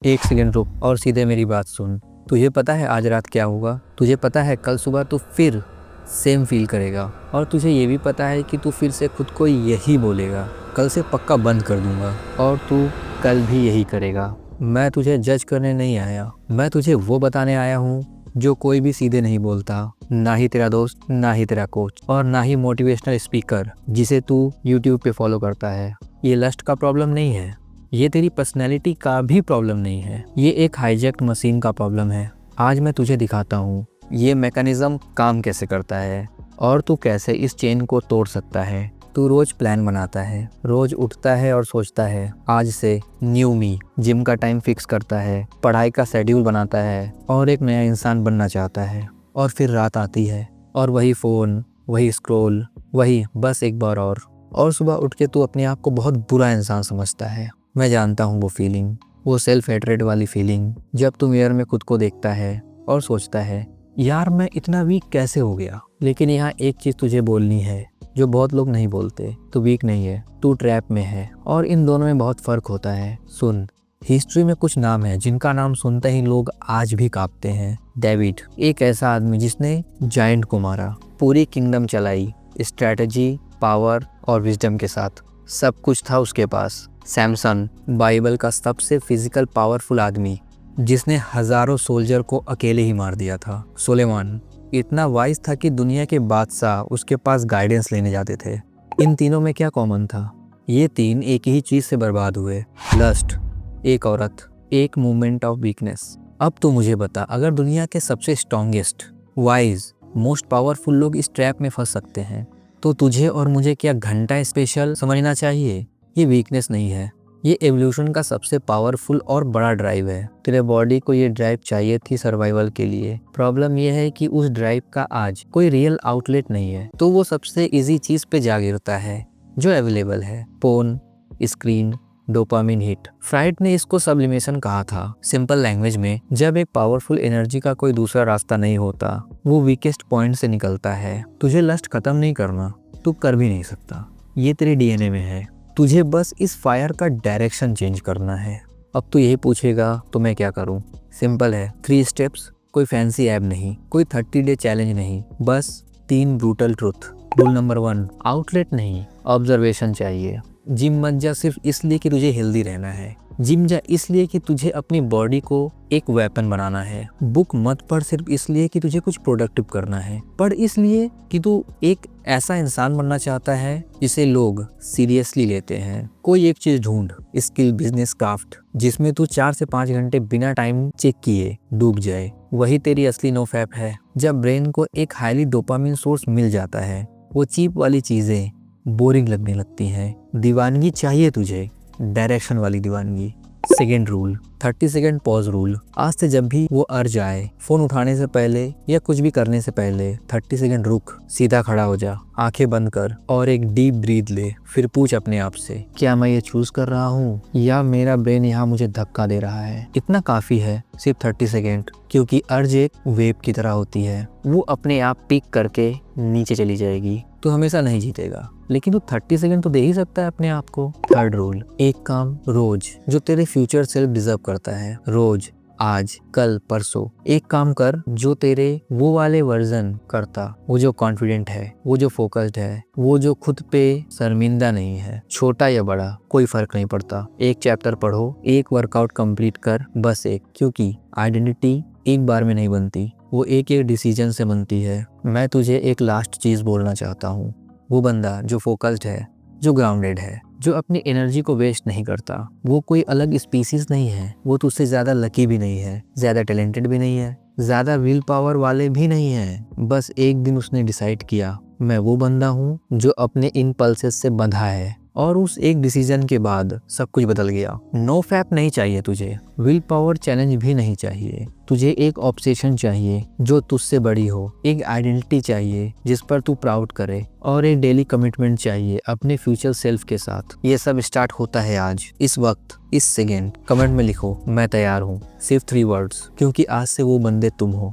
एक सेकंड रुक और सीधे मेरी बात सुन। तुझे पता है आज रात क्या होगा? तुझे पता है कल सुबह तू फिर सेम फील करेगा, और तुझे ये भी पता है कि तू फिर से खुद को यही बोलेगा, कल से पक्का बंद कर दूंगा, और तू कल भी यही करेगा। मैं तुझे जज करने नहीं आया, मैं तुझे वो बताने आया हूँ जो कोई भी सीधे नहीं बोलता, ना ही तेरा दोस्त, ना ही तेरा कोच, और ना ही मोटिवेशनल स्पीकर जिसे तू यूट्यूब पे फॉलो करता है। ये लस्ट का प्रॉब्लम नहीं है, ये तेरी पर्सनैलिटी का भी प्रॉब्लम नहीं है, ये एक हाईजैक्ड मशीन का प्रॉब्लम है। आज मैं तुझे दिखाता हूँ ये मैकेनिज्म काम कैसे करता है और तू कैसे इस चेन को तोड़ सकता है। तू रोज प्लान बनाता है, रोज उठता है और सोचता है आज से न्यू मी, जिम का टाइम फिक्स करता है, पढ़ाई का शेड्यूल बनाता है और एक नया इंसान बनना चाहता है, और फिर रात आती है और वही फ़ोन, वही स्क्रॉल, वही बस एक बार और सुबह उठ के तू अपने आप को बहुत बुरा इंसान समझता है। मैं जानता हूँ वो फीलिंग, वो सेल्फ हेट्रेड वाली फीलिंग, जब तू मिरर में खुद को देखता है और सोचता है यार मैं इतना वीक कैसे हो गया। लेकिन यहाँ एक चीज़ तुझे बोलनी है जो बहुत लोग नहीं बोलते, तू वीक नहीं है, तू ट्रैप में है, और इन दोनों में बहुत फ़र्क होता है। सुन, हिस्ट्री में कुछ नाम है जिनका नाम सुनते ही लोग आज भी कांपते हैं। डेविड, एक ऐसा आदमी जिसने जायंट को मारा, पूरी किंगडम चलाई, स्ट्रैटेजी, पावर और विजडम के साथ, सब कुछ था उसके पास। सैमसन, बाइबल का सबसे फिजिकल पावरफुल आदमी जिसने हजारों सोल्जर को अकेले ही मार दिया था। सुलेमान इतना वाइज था कि दुनिया के बादशाह उसके पास गाइडेंस लेने जाते थे। इन तीनों में क्या कॉमन था? ये तीन एक ही चीज से बर्बाद हुए, लस्ट, एक औरत, एक मूवमेंट ऑफ वीकनेस। अब तो मुझे बता, अगर दुनिया के सबसे स्ट्रॉन्गेस्ट, वाइज, मोस्ट पावरफुल लोग इस ट्रैप में फंस सकते हैं, तो तुझे और मुझे क्या घंटा स्पेशल समझना चाहिए? ये वीकनेस नहीं है, ये एवोल्यूशन का सबसे पावरफुल और बड़ा ड्राइव है। तेरे बॉडी को ये ड्राइव चाहिए थी सर्वाइवल के लिए। प्रॉब्लम ये है कि उस ड्राइव का आज कोई रियल आउटलेट नहीं है, तो वो सबसे इजी चीज पे जा गिरता है जो अवेलेबल है, phone, screen, dopamine hit. Fried ने इसको सब्लिमेशन कहा था। सिंपल लैंग्वेज में, जब एक पावरफुल एनर्जी का कोई दूसरा रास्ता नहीं होता, वो वीकेस्ट पॉइंट से निकलता है। तुझे लस्ट खत्म नहीं करना, तू कर भी नहीं सकता, ये तेरे डीएनए में है। तुझे बस इस फायर का डायरेक्शन चेंज करना है। अब तू यही पूछेगा तो मैं क्या करूं? सिंपल है, 3 स्टेप्स, कोई फैंसी ऐप नहीं, कोई 30 डे चैलेंज नहीं, बस 3 brutal truth. Rule number 1, outlet नहीं, ऑब्जर्वेशन चाहिए। जिम मत जा सिर्फ इसलिए कि तुझे हेल्दी रहना है, जिम जा इसलिए कि तुझे अपनी बॉडी को एक वेपन बनाना है। बुक मत पढ़ सिर्फ इसलिए कि तुझे कुछ प्रोडक्टिव करना है, पढ़ इसलिए कि तू एक ऐसा इंसान बनना चाहता है जिसे लोग सीरियसली लेते हैं। कोई एक चीज ढूंढ, स्किल, बिजनेस, क्राफ्ट, जिसमें तू 4 से 5 घंटे बिना टाइम चेक किए डूब जाए। वही तेरी असली नोफैप है। जब ब्रेन को एक हाईली डोपामिन सोर्स मिल जाता है, वो चीप वाली चीजें बोरिंग लगने लगती हैं। दीवानगी चाहिए तुझे, डायरेक्शन वाली दीवानगी। Second rule, 30 second pause rule. आज से जब भी वो अर्ज आए, फोन उठाने से पहले या कुछ भी करने से पहले 30 सेकेंड रुक, सीधा खड़ा हो जा, आंखें बंद कर और एक डीप ब्रीथ ले। फिर पूछ अपने आप से, क्या मैं ये चूज कर रहा हूँ या मेरा ब्रेन यहाँ मुझे धक्का दे रहा है? इतना काफी है, सिर्फ 30 सेकेंड, क्योंकि अर्ज एक वेव की तरह होती है। वो अपने आप पीक करके नीचे चली जाएगी। तो हमेशा नहीं जीतेगा, लेकिन तू 30 सेकंड तो दे ही सकता है अपने आप को। थर्ड रूल, एक काम रोज जो तेरे फ्यूचर सेल्फ डिजर्व करता है। रोज, आज, कल, परसों, एक काम कर जो तेरे वो वाले वर्जन करता, वो जो कॉन्फिडेंट है, वो जो फोकस्ड है, वो जो खुद पे शर्मिंदा नहीं है। छोटा या बड़ा कोई फर्क नहीं पड़ता। एक चैप्टर पढ़ो, एक वर्कआउट कंप्लीट कर, बस एक, क्योंकि आइडेंटिटी एक बार में नहीं बनती, वो एक एक डिसीजन से बनती है। मैं तुझे एक लास्ट चीज बोलना चाहता हूँ। वो बंदा जो फोकस्ड है, जो ग्राउंडेड है, जो अपनी एनर्जी को वेस्ट नहीं करता, वो कोई अलग स्पीसीज नहीं है। वो तुझसे ज्यादा लकी भी नहीं है, ज्यादा टैलेंटेड भी नहीं है, ज्यादा विल पावर वाले भी नहीं है। बस एक दिन उसने डिसाइड किया, मैं वो बंदा हूँ जो अपने इन पल्सेस से बंधा है, और उस एक डिसीजन के बाद सब कुछ बदल गया। नो फैप नहीं चाहिए तुझे, विल पावर चैलेंज भी नहीं चाहिए। तुझे एक ऑब्सेशन चाहिए जो तुझसे बड़ी हो, एक आइडेंटिटी चाहिए जिस पर तू प्राउड करे, और एक डेली कमिटमेंट चाहिए अपने फ्यूचर सेल्फ के साथ। ये सब स्टार्ट होता है आज, इस वक्त, इस सेकेंड। कमेंट में लिखो, मैं तैयार हूँ, सिर्फ 3 वर्ड्स, क्योंकि आज से वो बंदे तुम हो।